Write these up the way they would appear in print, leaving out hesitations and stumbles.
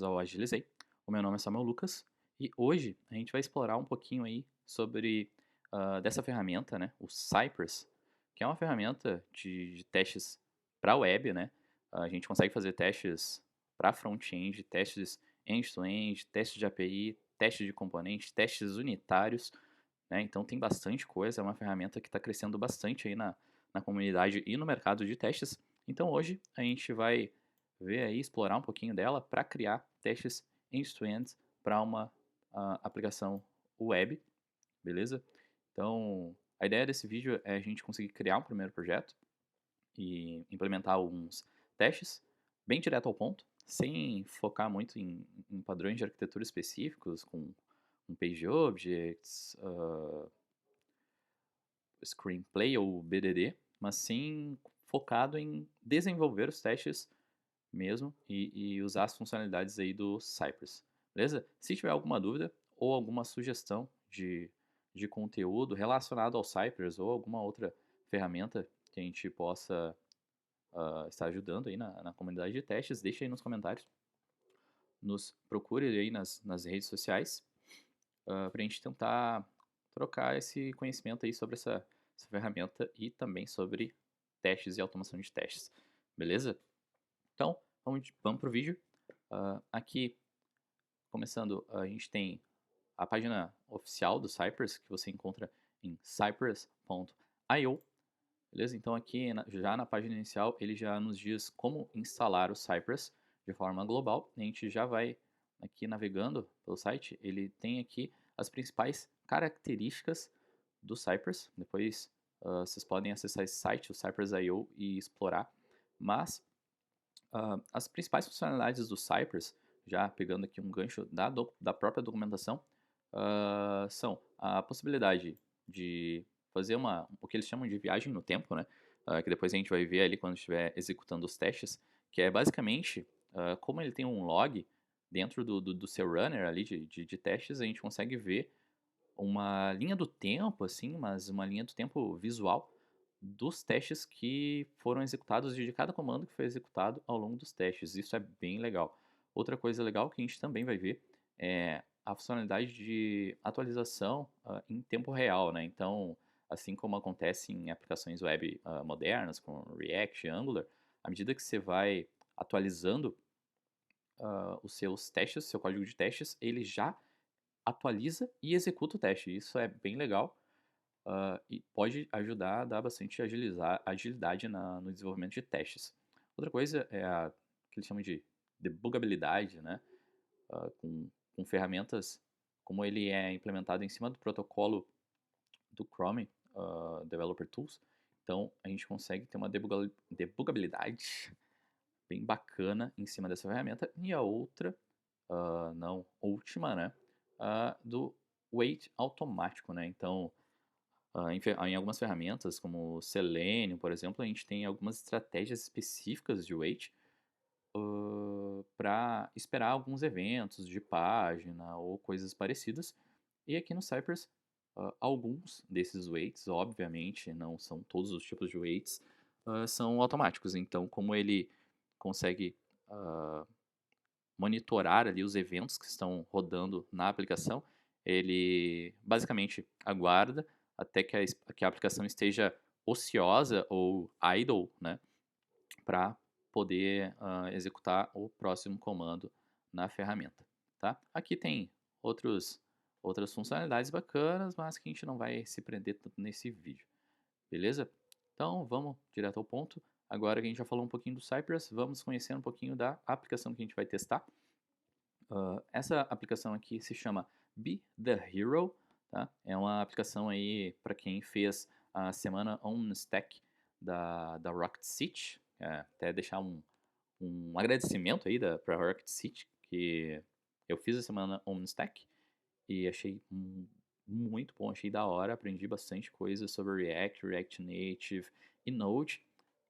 ao Agilizei. O meu nome é Samuel Lucas e hoje a gente vai explorar um pouquinho aí sobre dessa ferramenta, né, o Cypress, que é uma ferramenta de testes para web, né? A gente consegue fazer testes para front-end, testes end-to-end, testes de API, testes de componentes, testes unitários, né? Então tem bastante coisa, é uma ferramenta que está crescendo bastante aí na comunidade e no mercado de testes. Então hoje a gente vai ver aí, explorar um pouquinho dela para criar testes end-to-end para uma aplicação web, beleza? Então a ideia desse vídeo é a gente conseguir criar um primeiro projeto e implementar alguns testes bem direto ao ponto, sem focar muito em padrões de arquitetura específicos, com page objects, screenplay ou BDD, mas sim focado em desenvolver os testes mesmo e usar as funcionalidades aí do Cypress, beleza? Se tiver alguma dúvida ou alguma sugestão de conteúdo relacionado ao Cypress ou alguma outra ferramenta que a gente possa estar ajudando aí na comunidade de testes, deixa aí nos comentários. Nos procure aí nas redes sociais para a gente tentar trocar esse conhecimento aí sobre essa ferramenta e também sobre testes e automação de testes, beleza? Então, vamos para o vídeo. Aqui, começando, a gente tem a página oficial do Cypress, que você encontra em cypress.io, beleza? Então aqui, já na página inicial, ele já nos diz como instalar o Cypress de forma global. A gente já vai aqui navegando pelo site, ele tem aqui as principais características do Cypress. Depois vocês podem acessar esse site, o Cypress.io, e explorar. Mas as principais funcionalidades do Cypress, já pegando aqui um gancho da própria documentação, são a possibilidade de fazer o que eles chamam de viagem no tempo, né? Que depois a gente vai ver ali quando estiver executando os testes, que é basicamente, como ele tem um log dentro do seu runner ali de testes, a gente consegue ver uma linha do tempo, assim, mas uma linha do tempo visual dos testes que foram executados e de cada comando que foi executado ao longo dos testes. Isso é bem legal. Outra coisa legal que a gente também vai ver é a funcionalidade de atualização em tempo real, né? Então, assim como acontece em aplicações web modernas, com React e Angular, à medida que você vai atualizando os seus testes, seu código de testes, ele já atualiza e executa o teste. Isso é bem legal e pode ajudar a dar bastante agilidade no desenvolvimento de testes. Outra coisa é a que eles chamam de debugabilidade, né? Com ferramentas como ele é implementado em cima do protocolo do Chrome Developer Tools. Então a gente consegue ter uma debugabilidade bem bacana em cima dessa ferramenta. E a outra, não última, né? Do wait automático, né? Então em algumas ferramentas, como o Selenium, por exemplo, a gente tem algumas estratégias específicas de wait para esperar alguns eventos de página ou coisas parecidas. E aqui no Cypress, alguns desses waits, obviamente, não são todos os tipos de waits, são automáticos. Então, como ele consegue monitorar ali os eventos que estão rodando na aplicação, ele basicamente aguarda até que a aplicação esteja ociosa ou idle, né, para poder executar o próximo comando na ferramenta, tá? Aqui tem outras funcionalidades bacanas, mas que a gente não vai se prender tanto nesse vídeo, beleza? Então vamos direto ao ponto. Agora que a gente já falou um pouquinho do Cypress, vamos conhecer um pouquinho da aplicação que a gente vai testar. Essa aplicação aqui se chama Be the Hero, tá? É uma aplicação aí para quem fez a semana on Stack da Rocket City. Até deixar um agradecimento aí para Rocket City, que eu fiz a semana on Stack e achei muito bom, achei da hora, aprendi bastante coisa sobre React, React Native e Node.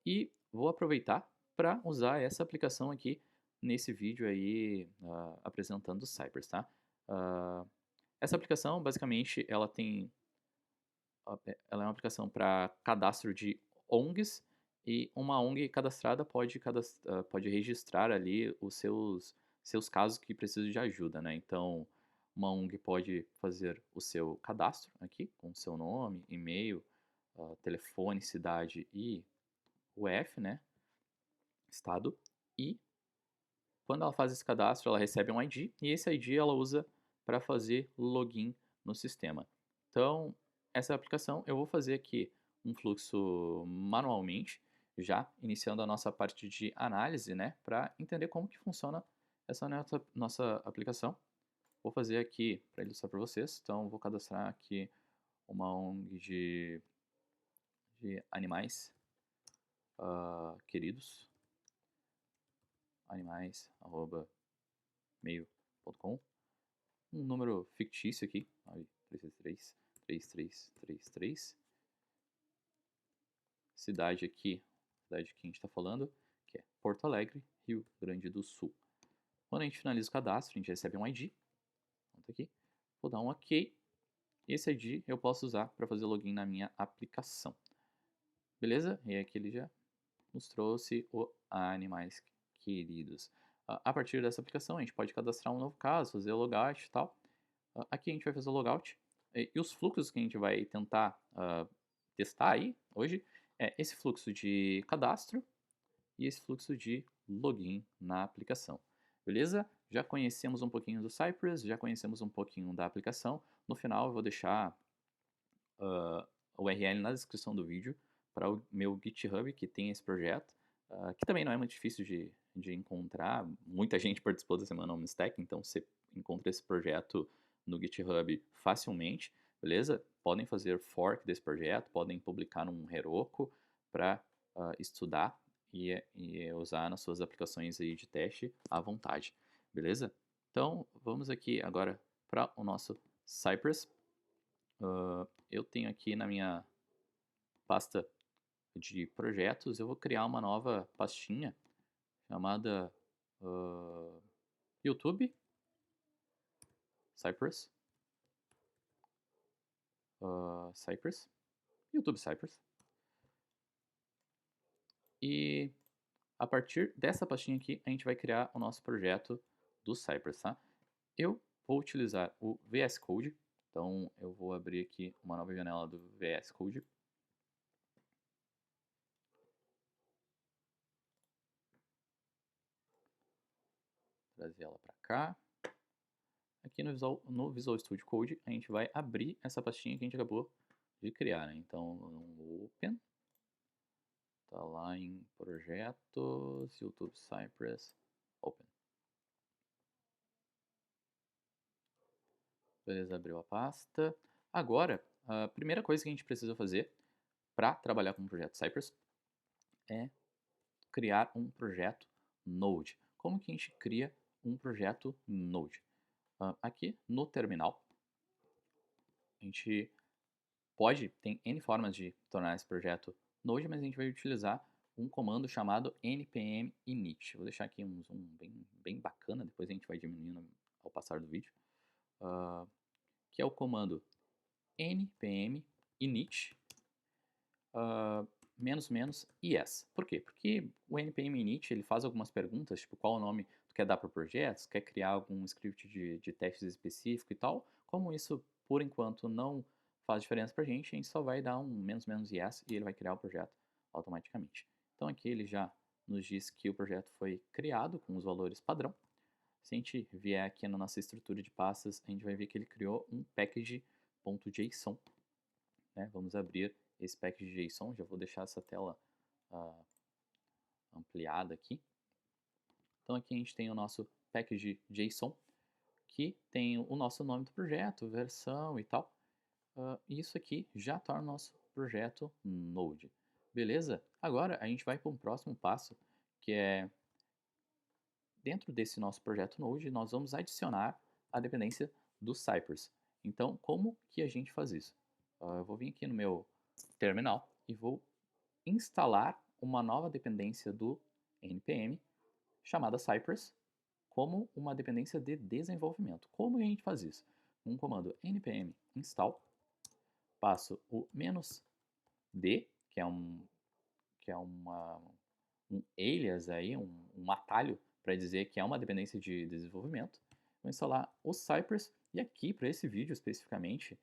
E vou aproveitar para usar essa aplicação aqui nesse vídeo aí apresentando o Cypress, tá? Essa aplicação, basicamente, ela é uma aplicação para cadastro de ONGs e uma ONG cadastrada pode registrar ali os seus seus casos que precisam de ajuda, né? Então, uma ONG pode fazer o seu cadastro aqui, com seu nome, e-mail, telefone, cidade e UF, né? Estado. E quando ela faz esse cadastro, ela recebe um ID e esse ID ela usa para fazer login no sistema. Então, essa aplicação eu vou fazer aqui um fluxo manualmente, já iniciando a nossa parte de análise, né, para entender como que funciona essa nossa aplicação. Vou fazer aqui para ilustrar para vocês. Então, vou cadastrar aqui uma ONG de animais queridos, animais@meio.com. Um número fictício aqui, 333. Cidade aqui, cidade que a gente está falando, que é Porto Alegre, Rio Grande do Sul. Quando a gente finaliza o cadastro, a gente recebe um ID. Aqui. Vou dar um OK. Esse ID eu posso usar para fazer login na minha aplicação. Beleza? E aqui ele já nos trouxe o Animais Queridos. A partir dessa aplicação, a gente pode cadastrar um novo caso, fazer o logout e tal. Aqui a gente vai fazer o logout. E os fluxos que a gente vai tentar testar aí hoje é esse fluxo de cadastro e esse fluxo de login na aplicação. Beleza? Já conhecemos um pouquinho do Cypress, já conhecemos um pouquinho da aplicação. No final eu vou deixar a URL na descrição do vídeo para o meu GitHub que tem esse projeto, que também não é muito difícil de encontrar. Muita gente participou da Semana OmniStack, então você encontra esse projeto no GitHub facilmente, beleza? Podem fazer fork desse projeto, podem publicar num Heroku para estudar e usar nas suas aplicações aí de teste à vontade, beleza? Então, vamos aqui agora para o nosso Cypress. Eu tenho aqui na minha pasta de projetos, eu vou criar uma nova pastinha chamada YouTube Cypress. Cypress. YouTube Cypress. E a partir dessa pastinha aqui, a gente vai criar o nosso projeto do Cypress, tá? Eu vou utilizar o VS Code. Então, eu vou abrir aqui uma nova janela do VS Code. Trazer ela para cá. Aqui no Visual Studio Code, a gente vai abrir essa pastinha que a gente acabou de criar, né? Então, no Open. Tá lá em Projetos, YouTube Cypress, Open. Beleza, abriu a pasta. Agora, a primeira coisa que a gente precisa fazer para trabalhar com o projeto Cypress é criar um projeto Node. Como que a gente cria um projeto Node? Aqui no terminal, a gente tem N formas de tornar esse projeto Node, mas a gente vai utilizar um comando chamado npm init. Vou deixar aqui um zoom bem bacana, depois a gente vai diminuindo ao passar do vídeo. Que é o comando npm init -yes. Por quê? Porque o npm init ele faz algumas perguntas, tipo qual o nome tu quer dar para o projeto, se quer criar algum script de testes específico e tal. Como isso, por enquanto, não faz diferença para a gente só vai dar um -yes e ele vai criar o projeto automaticamente. Então aqui ele já nos diz que o projeto foi criado com os valores padrão. Se a gente vier aqui na nossa estrutura de pastas, a gente vai ver que ele criou um package.json. Né? Vamos abrir esse package.json, já vou deixar essa tela ampliada aqui. Então aqui a gente tem o nosso package.json, que tem o nosso nome do projeto, versão e tal. E isso aqui já torna o nosso projeto Node. Beleza? Agora a gente vai para um próximo passo, que é dentro desse nosso projeto Node, nós vamos adicionar a dependência do Cypress. Então, como que a gente faz isso? Eu vou vir aqui no meu terminal e vou instalar uma nova dependência do npm chamada Cypress como uma dependência de desenvolvimento. Como a gente faz isso? Um comando npm install, passo o "-d", que é um alias aí, um atalho para dizer que é uma dependência de desenvolvimento. Vou instalar o Cypress e aqui, para esse vídeo especificamente,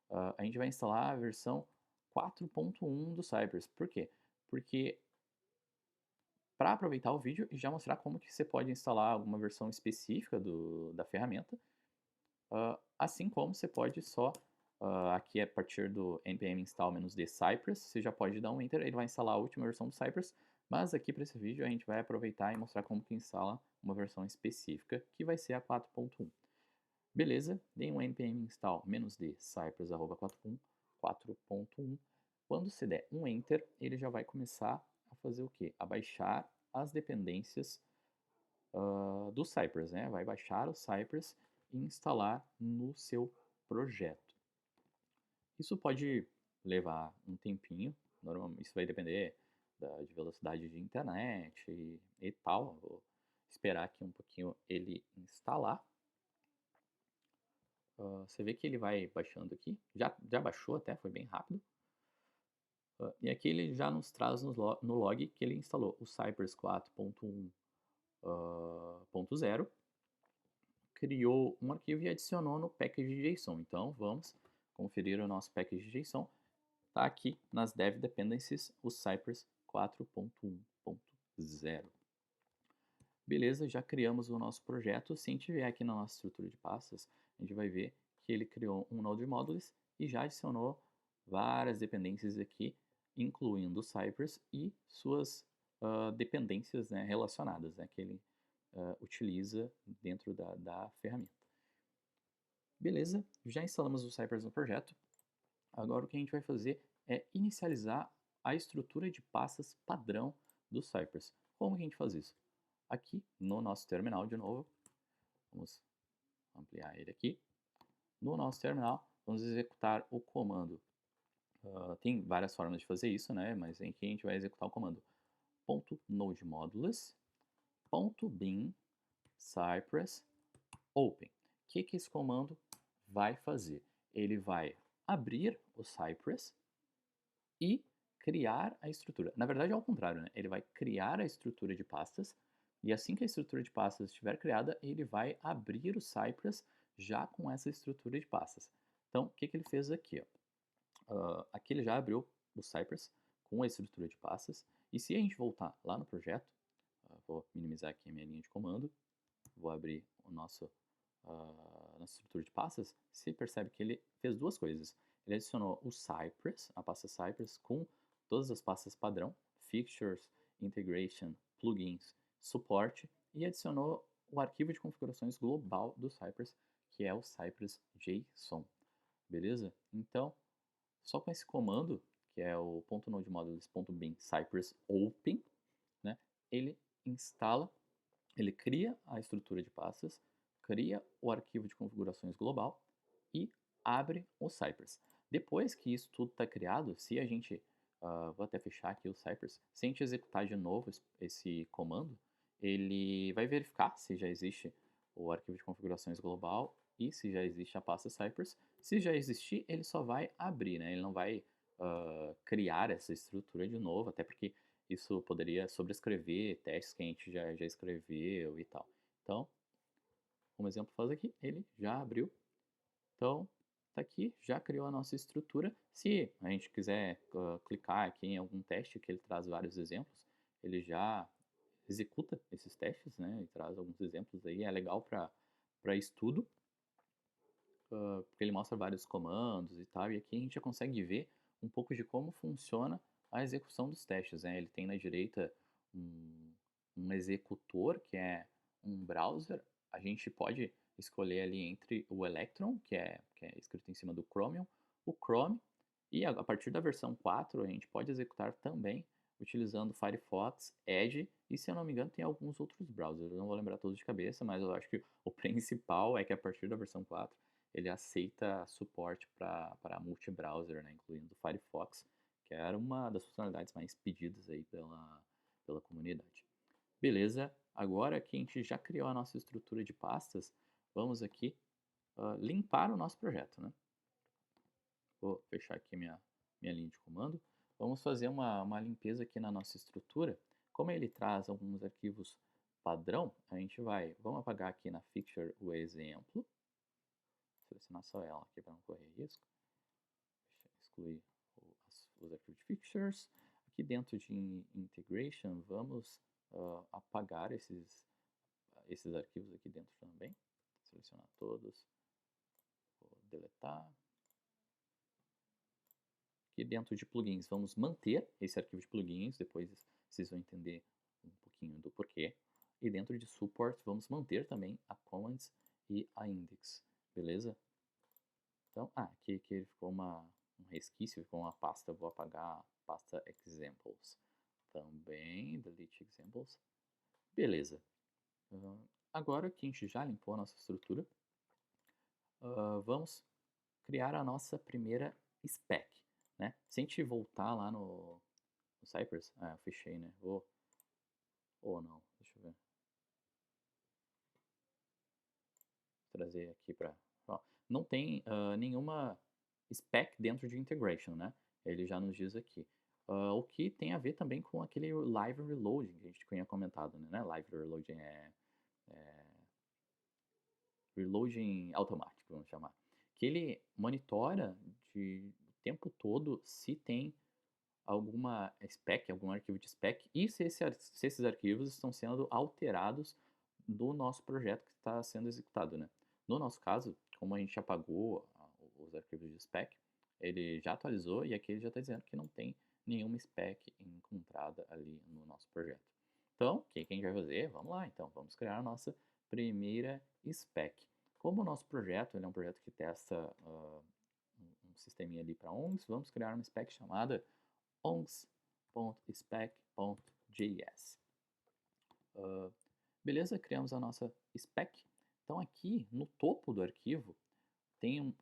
a gente vai instalar a versão 4.1 do Cypress. Por quê? Porque para aproveitar o vídeo e já mostrar como que você pode instalar alguma versão específica da ferramenta, assim como você pode só, aqui a partir do npm install-d Cypress, você já pode dar um enter, ele vai instalar a última versão do Cypress, mas aqui para esse vídeo a gente vai aproveitar e mostrar como que instala uma versão específica, que vai ser a 4.1. Beleza, dei um npm install-d cypress 4.1. Quando você der um enter, ele já vai começar a fazer o quê? A baixar as dependências do Cypress, né? Vai baixar o Cypress e instalar no seu projeto. Isso pode levar um tempinho, normalmente isso vai depender de velocidade de internet e tal. Vou esperar aqui um pouquinho ele instalar. Você vê que ele vai baixando aqui, já baixou até, foi bem rápido. E aqui ele já nos traz no log que ele instalou o Cypress 4.1.0, criou um arquivo e adicionou no package.json. Então vamos conferir o nosso package.json. Está aqui nas dev dependencies o Cypress 4.1.0. Beleza, já criamos o nosso projeto. Se a gente vier aqui na nossa estrutura de pastas, a gente vai ver que ele criou um node modules e já adicionou várias dependências aqui, incluindo o Cypress e suas dependências, né, relacionadas, né, que ele utiliza dentro da ferramenta. Beleza, já instalamos o Cypress no projeto. Agora o que a gente vai fazer é inicializar a estrutura de pastas padrão do Cypress. Como que a gente faz isso? Aqui no nosso terminal de novo, vamos ampliar ele aqui. No nosso terminal, vamos executar o comando. Tem várias formas de fazer isso, né? Mas aqui a gente vai executar o comando .nodemodules .bin cypress open. O que esse comando vai fazer? Ele vai abrir o Cypress e criar a estrutura. Na verdade é ao contrário, né? Ele vai criar a estrutura de pastas e assim que a estrutura de pastas estiver criada, ele vai abrir o Cypress já com essa estrutura de pastas. Então, o que ele fez aqui? Aqui ele já abriu o Cypress com a estrutura de pastas e se a gente voltar lá no projeto, vou minimizar aqui a minha linha de comando, vou abrir o nossa estrutura de pastas, você percebe que ele fez duas coisas. Ele adicionou o Cypress, a pasta Cypress, com todas as pastas padrão, Fixtures, Integration, Plugins, Suporte, e adicionou o arquivo de configurações global do Cypress, que é o Cypress JSON. Beleza? Então, só com esse comando, que é o .nodemodules.bin cypress open, né, ele instala, ele cria a estrutura de pastas, cria o arquivo de configurações global e abre o Cypress. Depois que isso tudo está criado, se a gente, vou até fechar aqui o Cypress, se a gente executar de novo esse comando, ele vai verificar se já existe o arquivo de configurações global e se já existe a pasta Cypress. Se já existir, ele só vai abrir, né? Ele não vai criar essa estrutura de novo, até porque isso poderia sobrescrever testes que a gente já escreveu e tal. Então, como exemplo faz aqui, ele já abriu. Então, está aqui, já criou a nossa estrutura. Se a gente quiser clicar aqui em algum teste, que ele traz vários exemplos, ele já executa esses testes, né? E traz alguns exemplos aí, é legal para estudo, porque ele mostra vários comandos e tal, e aqui a gente já consegue ver um pouco de como funciona a execução dos testes, né? Ele tem na direita um executor, que é um browser. A gente pode escolher ali entre o Electron, que é escrito em cima do Chromium, o Chrome, e a partir da versão 4 a gente pode executar também utilizando Firefox, Edge e, se eu não me engano, tem alguns outros browsers. Eu não vou lembrar todos de cabeça, mas eu acho que o principal é que a partir da versão 4 ele aceita suporte para multi-browser, né, incluindo o Firefox, que era uma das funcionalidades mais pedidas aí pela comunidade. Beleza, agora que a gente já criou a nossa estrutura de pastas, vamos aqui limpar o nosso projeto, né? Vou fechar aqui minha linha de comando. Vamos fazer uma limpeza aqui na nossa estrutura. Como ele traz alguns arquivos padrão, a gente vamos apagar aqui na Fixture o exemplo, selecionar só ela aqui para não correr risco, excluir os arquivos de Fixtures. Aqui dentro de Integration, vamos apagar esses arquivos aqui dentro também, selecionar todos, vou deletar. Aqui dentro de plugins, vamos manter esse arquivo de plugins, depois vocês vão entender um pouquinho do porquê. E dentro de support, vamos manter também a commands e a index, beleza? Então, aqui ficou um resquício, ficou uma pasta, vou apagar a pasta examples. Também, delete examples. Beleza. Agora que a gente já limpou a nossa estrutura, vamos criar a nossa primeira spec, né? Se a gente voltar lá no Cypress, eu fechei, né? Ou não, deixa eu ver. Vou trazer aqui para... Não tem nenhuma spec dentro de integration, né? Ele já nos diz aqui. O que tem a ver também com aquele live reloading que a gente tinha comentado, né? Live reloading é reloading automático, vamos chamar. Que ele monitora o tempo todo se tem alguma spec, algum arquivo de spec e se esses arquivos estão sendo alterados do nosso projeto que está sendo executado, né? No nosso caso, como a gente apagou os arquivos de spec, ele já atualizou e aqui ele já está dizendo que não tem nenhuma spec encontrada ali no nosso projeto. Então, o que a gente vai fazer? Vamos lá, então, vamos criar a nossa primeira spec. Como o nosso projeto é um projeto que testa um sisteminha ali para ONGs, vamos criar uma spec chamada ongs.spec.js. Beleza, criamos a nossa spec. Então aqui no topo do arquivo tem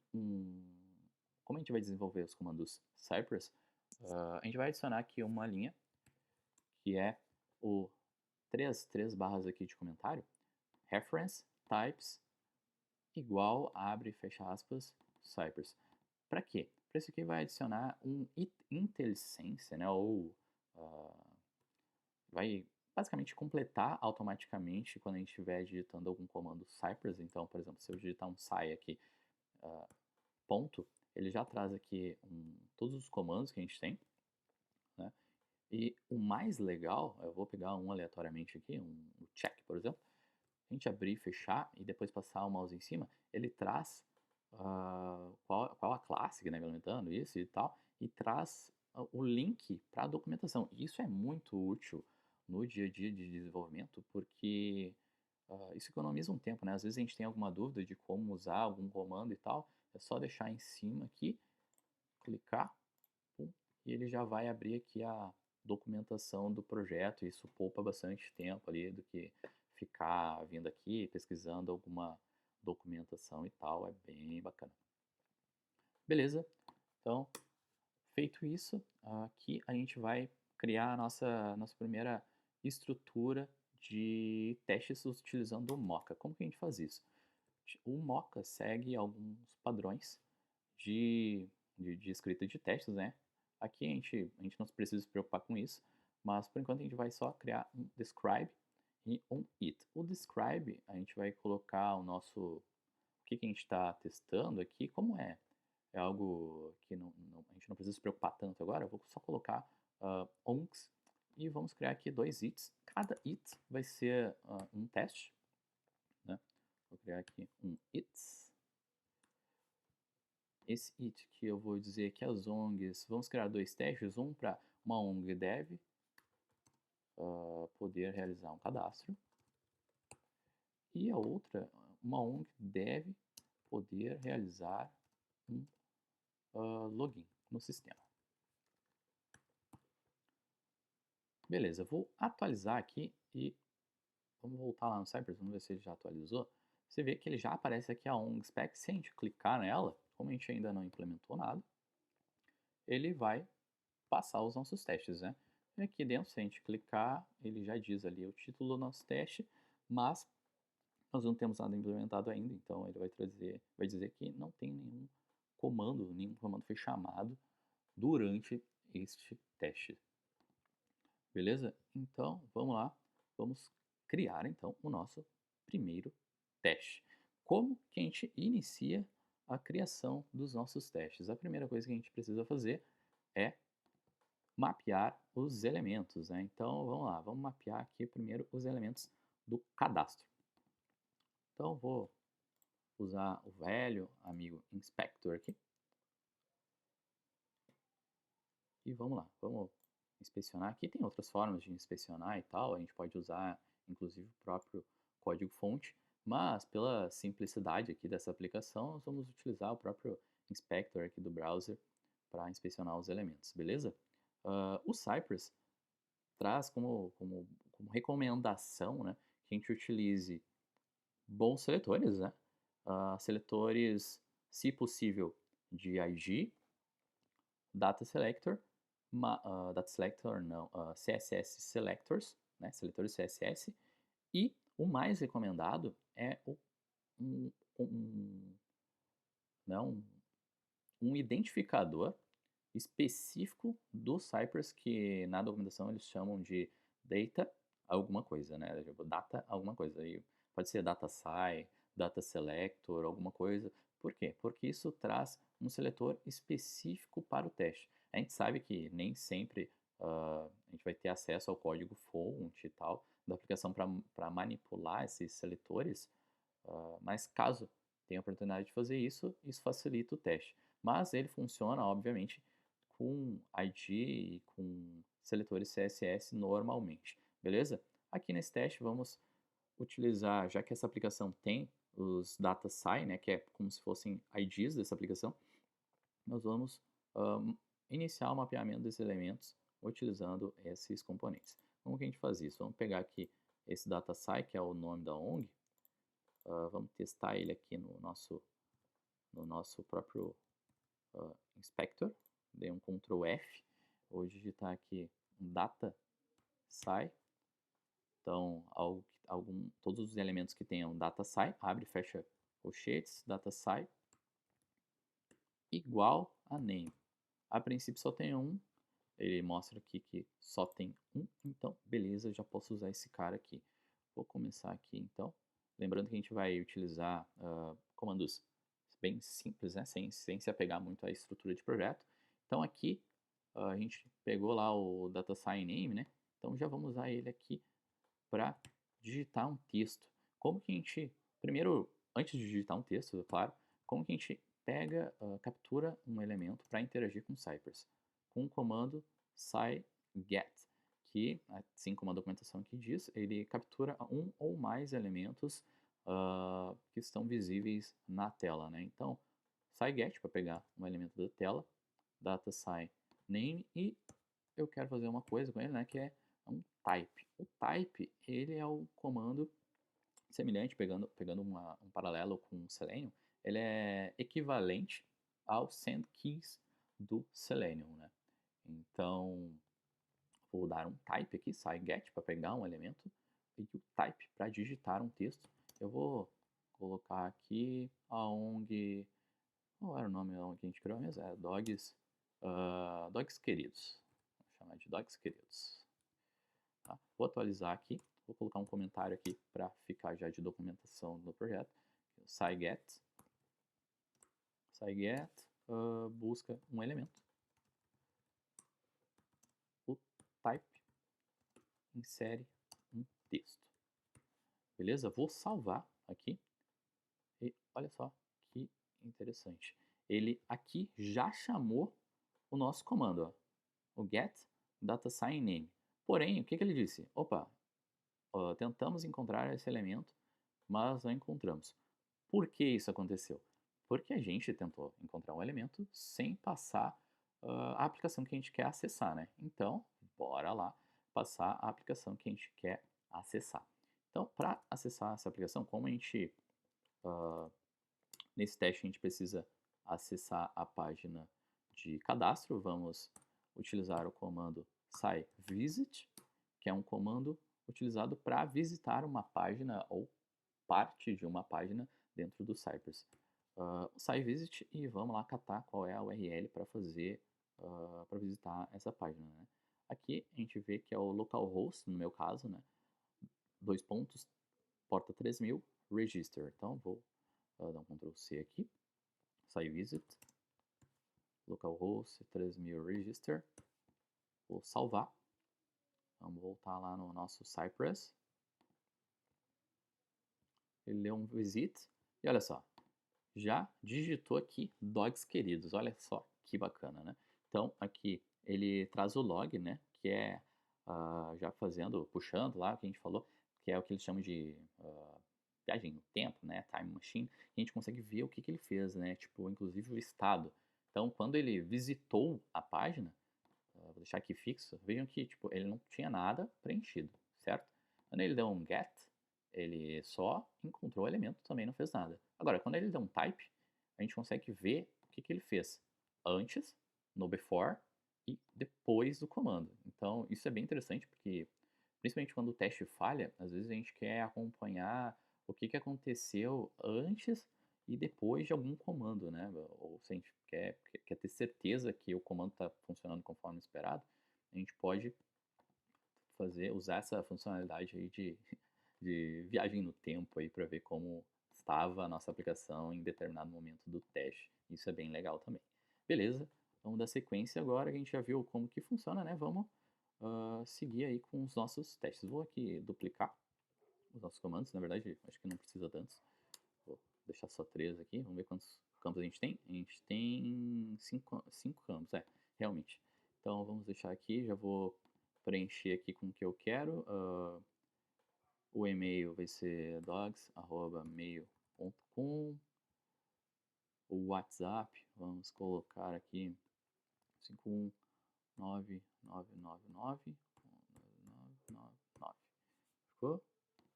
como a gente vai desenvolver os comandos Cypress, a gente vai adicionar aqui uma linha que é o três barras aqui de comentário, reference types igual, abre e fecha aspas, Cypress. Para quê? Para isso aqui vai adicionar um IntelliSense, né, ou vai basicamente completar automaticamente quando a gente estiver digitando algum comando Cypress. Então, por exemplo, se eu digitar um sai aqui, ponto, ele já traz aqui todos os comandos que a gente tem, né? E o mais legal, eu vou pegar um aleatoriamente aqui, um check, por exemplo, a gente abrir e fechar e depois passar o mouse em cima, ele traz qual a classe que está implementando isso e tal, e traz o link para a documentação. E isso é muito útil no dia a dia de desenvolvimento, porque isso economiza um tempo, né? Às vezes a gente tem alguma dúvida de como usar algum comando e tal, é só deixar em cima aqui, clicar, pum, e ele já vai abrir aqui a documentação do projeto, e isso poupa bastante tempo ali do que ficar vindo aqui pesquisando alguma documentação e tal, é bem bacana. Beleza, então feito isso, aqui a gente vai criar a nossa primeira estrutura de testes utilizando o Mocha. Como que a gente faz isso? O Mocha segue alguns padrões de escrita de testes, né? Aqui a gente não precisa se preocupar com isso, mas por enquanto a gente vai só criar um describe e um it. O describe a gente vai colocar o que a gente está testando aqui, como é algo que a gente não precisa se preocupar tanto agora, eu vou só colocar ongs e vamos criar aqui dois its. Cada it vai ser um teste, né? Vou criar aqui um its. Esse it que eu vou dizer que as ONGs, vamos criar dois testes, um para uma ONG deve poder realizar um cadastro e a outra, uma ONG deve poder realizar um login no sistema. Beleza, vou atualizar aqui e vamos voltar lá no Cypress, vamos ver se ele já atualizou. Você vê que ele já aparece aqui a ONG spec, se a gente clicar nela, como a gente ainda não implementou nada, ele vai passar os nossos testes, né? E aqui dentro, se a gente clicar, ele já diz ali o título do nosso teste, mas nós não temos nada implementado ainda, então ele vai dizer que não tem nenhum comando foi chamado durante este teste. Beleza? Então, vamos lá, vamos criar então o nosso primeiro teste. Como que a gente inicia a criação dos nossos testes? A primeira coisa que a gente precisa fazer é mapear os elementos, né? Então vamos lá, vamos mapear aqui primeiro os elementos do cadastro. Então vou usar o velho amigo inspector aqui e vamos lá, vamos inspecionar. Aqui tem outras formas de inspecionar e tal, a gente pode usar inclusive o próprio código-fonte, mas pela simplicidade aqui dessa aplicação, nós vamos utilizar o próprio inspector aqui do browser para inspecionar os elementos, beleza? O Cypress traz como recomendação, né, que a gente utilize bons seletores, né? Seletores, se possível, de ID, data selector, data selector não, CSS selectors, né, seletores CSS, e o mais recomendado é um, um, não, um identificador específico do Cypress, que na documentação eles chamam de data alguma coisa, né? Tipo, data alguma coisa. Aí pode ser data sci, data selector, alguma coisa. Por quê? Porque isso traz um seletor específico para o teste. A gente sabe que nem sempre a gente vai ter acesso ao código fonte e tal da aplicação para manipular esses seletores, mas caso tenha a oportunidade de fazer isso, isso facilita o teste. Mas ele funciona, obviamente, com ID e com seletores CSS normalmente, beleza? Aqui nesse teste vamos utilizar, já que essa aplicação tem os datasci, né, que é como se fossem IDs dessa aplicação, nós vamos iniciar o mapeamento desses elementos utilizando esses componentes. Como que a gente faz isso? Vamos pegar aqui esse datasci, que é o nome da ONG, vamos testar ele aqui no nosso próprio inspector. Dei um Ctrl F, vou digitar aqui um data sci. Então, todos os elementos que tenham data sci, abre e fecha colchetes, data sci igual a name. A princípio só tem um, ele mostra aqui que só tem um, então beleza, já posso usar esse cara aqui. Vou começar aqui então, lembrando que a gente vai utilizar comandos bem simples, né? sem se apegar muito à estrutura de projeto. Então aqui a gente pegou lá o DataSign Name, né? Então já vamos usar ele aqui para digitar um texto. Como que a gente, primeiro, antes de digitar um texto, é claro, como que a gente pega, captura um elemento para interagir com o Cypress? Com o comando scigget, que, assim como a documentação aqui diz, ele captura um ou mais elementos que estão visíveis na tela, né? Então, scigget para pegar um elemento da tela, datasci name, e eu quero fazer uma coisa com ele, né, que é um type. O type, ele é o comando semelhante, pegando um paralelo com o Selenium, ele é equivalente ao sendKeys do Selenium, né? Então, vou dar um type aqui, scigget, para pegar um elemento, e o type para digitar um texto. Eu vou colocar aqui a ONG, qual era o nome da ONG que a gente criou mesmo? É Dogs Queridos. Vou chamar de Dogs Queridos. Tá? Vou atualizar aqui, vou colocar um comentário aqui para ficar já de documentação do projeto. scigget busca um elemento, o type insere um texto. Beleza? Vou salvar aqui e olha só que interessante. Ele aqui já chamou o nosso comando, ó, o get dataSign name. Porém, o que ele disse? Opa, tentamos encontrar esse elemento, mas não encontramos. Por que isso aconteceu? Porque a gente tentou encontrar um elemento sem passar a aplicação que a gente quer acessar, né? Então, bora lá passar a aplicação que a gente quer acessar. Então, para acessar essa aplicação, como a gente, nesse teste, a gente precisa acessar a página de cadastro, vamos utilizar o comando scvisit, que é um comando utilizado para visitar uma página ou parte de uma página dentro do Cypress. O scvisit e vamos lá catar qual é a URL para fazer, para visitar essa página, né? Aqui a gente vê que é o localhost, no meu caso, né? dois pontos, porta 3000, register. Então vou dar um Ctrl C aqui, site visit, localhost 3000 register, vou salvar, vamos voltar lá no nosso Cypress, ele deu um visit, e olha só, já digitou aqui dogs queridos, olha só que bacana, né? Então aqui ele traz o log, né, que é já puxando lá o que a gente falou, que é o que eles chamam de viagem no tempo, né, time machine, e a gente consegue ver o que ele fez, né, tipo, inclusive o estado. Então quando ele visitou a página, vou deixar aqui fixo, vejam que tipo, ele não tinha nada preenchido, certo? Quando ele deu um get, ele só encontrou o elemento, também não fez nada. Agora, quando ele deu um type, a gente consegue ver o que ele fez antes, no before e depois do comando. Então, isso é bem interessante porque, principalmente quando o teste falha, às vezes a gente quer acompanhar o que aconteceu antes e depois de algum comando, né? Ou se a gente quer ter certeza que o comando está funcionando conforme esperado, a gente pode usar essa funcionalidade aí de viagem no tempo aí para ver como estava a nossa aplicação em determinado momento do teste. Isso é bem legal também. Beleza, vamos dar sequência agora, a gente já viu como que funciona, né? Vamos seguir aí com os nossos testes. Vou aqui duplicar os nossos comandos, na verdade acho que não precisa tantos. Vou deixar só 3 aqui, vamos ver quantos campos a gente tem. A gente tem 5 campos, realmente. Então vamos deixar aqui, já vou preencher aqui com o que eu quero. O e-mail vai ser dogs@mail.com. O WhatsApp, vamos colocar aqui 51999999999. Ficou?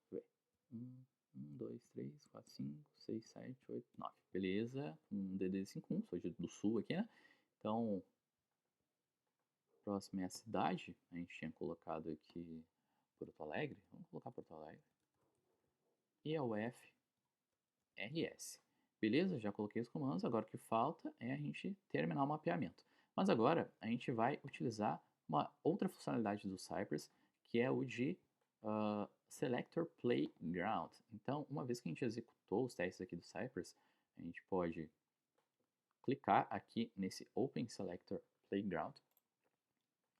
Deixa eu ver. 1, 2, 3, 4, 5, 6, 7, 8, 9. Beleza. Um DD51, sou do sul aqui, né? Então, próximo é a cidade. A gente tinha colocado aqui Porto Alegre. Vamos colocar Porto Alegre. E a UFRS. Beleza? Já coloquei os comandos. Agora o que falta é a gente terminar o mapeamento. Mas agora a gente vai utilizar uma outra funcionalidade do Cypress, que é o de Selector Playground. Então, uma vez que a gente executou os testes aqui do Cypress, a gente pode clicar aqui nesse Open Selector Playground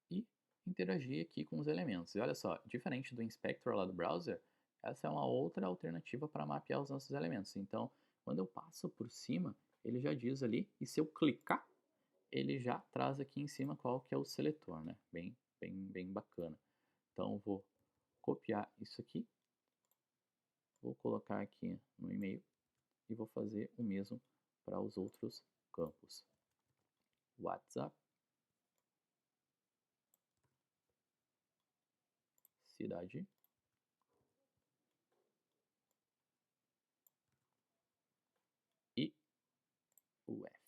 e interagir aqui com os elementos. E olha só, diferente do Inspector lá do browser, essa é uma outra alternativa para mapear os nossos elementos. Então, quando eu passo por cima, ele já diz ali, e se eu clicar, ele já traz aqui em cima qual que é o seletor, né? Bem bacana. Então, eu vou copiar isso aqui, vou colocar aqui no e-mail e vou fazer o mesmo para os outros campos. WhatsApp, cidade, e UF.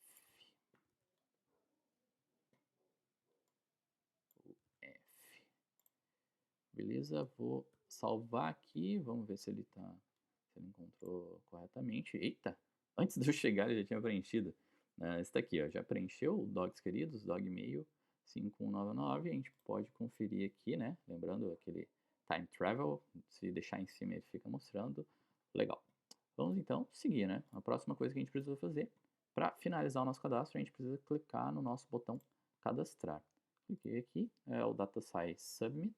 Beleza, vou salvar aqui, vamos ver se ele encontrou corretamente. Eita, antes de eu chegar ele já tinha preenchido. Esse daqui, ó, já preencheu o dogs queridos, dogmail 5199, a gente pode conferir aqui, né, lembrando aquele time travel, se deixar em cima ele fica mostrando, legal. Vamos então seguir, né, a próxima coisa que a gente precisa fazer, para finalizar o nosso cadastro, a gente precisa clicar no nosso botão cadastrar. Cliquei aqui, é o data size submit,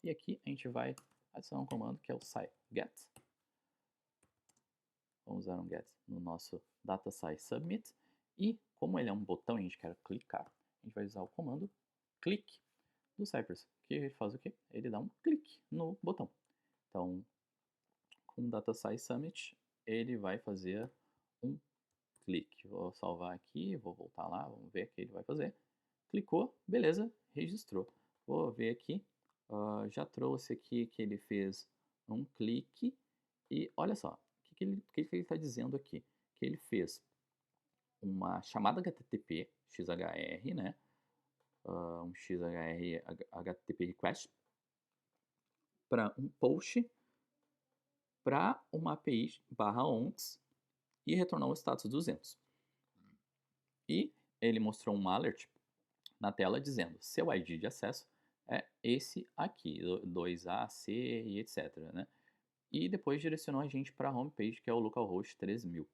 e aqui a gente vai adicionar um comando que é o get. Vamos usar um get no nosso data size submit. E como ele é um botão e a gente quer clicar, a gente vai usar o comando click do Cypress. Que ele faz o quê? Ele dá um clique no botão. Então, com o data size submit, ele vai fazer um clique. Vou salvar aqui, vou voltar lá, vamos ver o que ele vai fazer. Clicou, beleza, registrou. Vou ver aqui, já trouxe aqui que ele fez um clique e olha só, o que ele está dizendo aqui? Que ele fez uma chamada HTTP XHR, né? Um XHR HTTP request para um post para uma API /ONX e retornou o status 200. E ele mostrou um alert na tela dizendo seu ID de acesso é esse aqui, 2A, C e etc, né. E depois direcionou a gente para a homepage, que é o localhost 3000.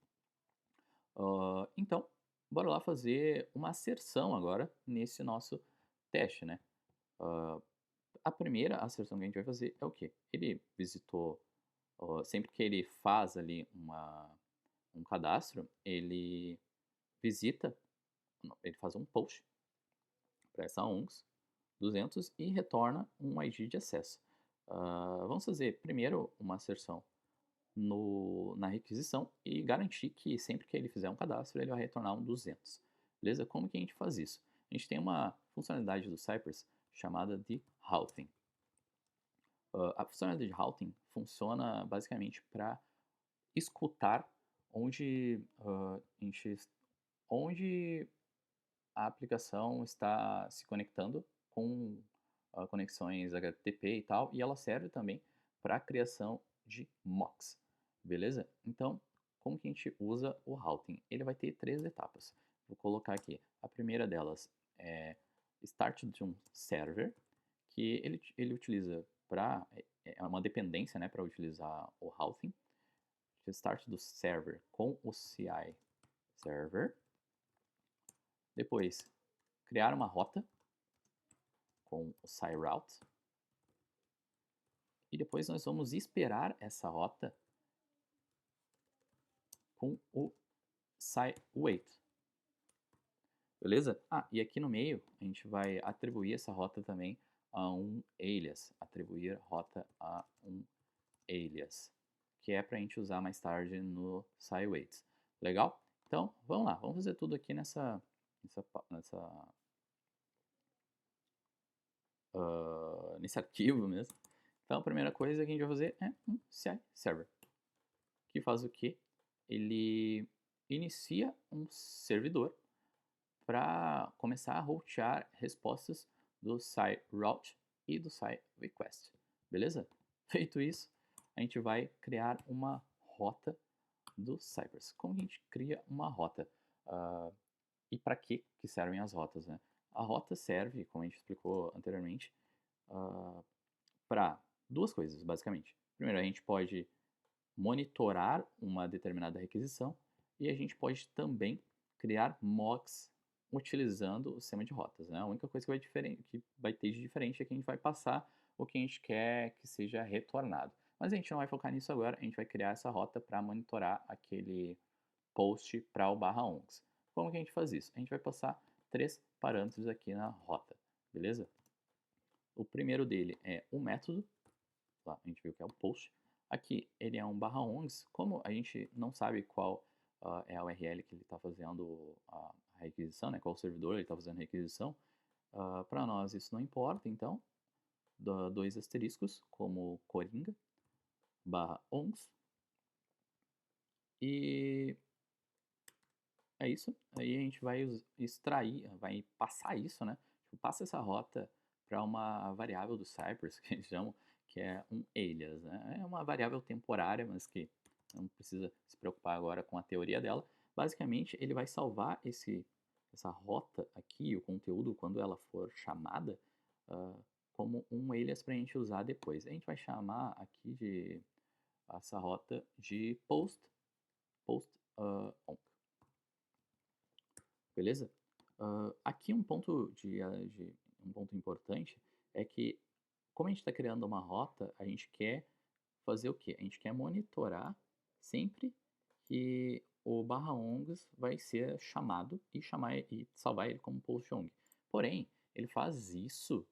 Então, bora lá fazer uma asserção agora nesse nosso teste, né. Hã, a primeira asserção que a gente vai fazer é o quê? Ele visitou, sempre que ele faz ali um cadastro, ele visita, não, ele faz um post para essa ONGs 200 e retorna um ID de acesso. Vamos fazer primeiro uma asserção na requisição e garantir que sempre que ele fizer um cadastro, ele vai retornar um 200. Beleza? Como que a gente faz isso? A gente tem uma funcionalidade do Cypress chamada de routing. A funcionalidade de routing funciona basicamente para escutar onde, onde a aplicação está se conectando com conexões HTTP e tal, e ela serve também para a criação de mocks, beleza? Então, como que a gente usa o routing? Ele vai ter 3 etapas. Vou colocar aqui. A primeira delas é start de um server, que ele utiliza para, é uma dependência, né, para utilizar o routing. Start do server com o CI server. Depois, criar uma rota com o SciRoute. E depois nós vamos esperar essa rota com o SciWait. Beleza? E aqui no meio a gente vai atribuir essa rota também a um alias. Atribuir rota a um alias, que é para a gente usar mais tarde no SciWait. Legal? Então, vamos lá. Vamos fazer tudo aqui nesse arquivo mesmo. Então, a primeira coisa que a gente vai fazer é um CI server, que faz o quê? Ele inicia um servidor para começar a routear respostas do SciRoute e do SciRequest, beleza? Feito isso, a gente vai criar uma rota do Cypress. Como a gente cria uma rota? E para que servem as rotas, né? A rota serve, como a gente explicou anteriormente, para duas coisas, basicamente. Primeiro, a gente pode monitorar uma determinada requisição e a gente pode também criar mocks utilizando o sistema de rotas, né? A única coisa que vai ter de diferente é que a gente vai passar o que a gente quer que seja retornado. Mas a gente não vai focar nisso agora, a gente vai criar essa rota para monitorar aquele post para o /ongs. Como que a gente faz isso? A gente vai passar 3 parâmetros aqui na rota, beleza? O primeiro dele é o método, lá a gente viu que é o post. Aqui ele é um /ongs, como a gente não sabe qual é a URL que ele está fazendo a requisição, né, qual servidor ele está fazendo a requisição, para nós isso não importa, então, 2 asteriscos, como Coringa, /ongs, e é isso. Aí a gente vai extrair, vai passar isso, né, tipo, passa essa rota para uma variável do Cypress, que eles chamam, que é um alias, né? É uma variável temporária, mas que não precisa se preocupar agora com a teoria dela. Basicamente, ele vai salvar essa rota aqui, o conteúdo, quando ela for chamada, como um alias para a gente usar depois. A gente vai chamar aqui de essa rota de post beleza? Aqui um ponto importante é que, como a gente está criando uma rota, a gente quer fazer o quê? A gente quer monitorar sempre que o /ongs vai ser chamado e salvar ele como post_ong. Porém, ele faz isso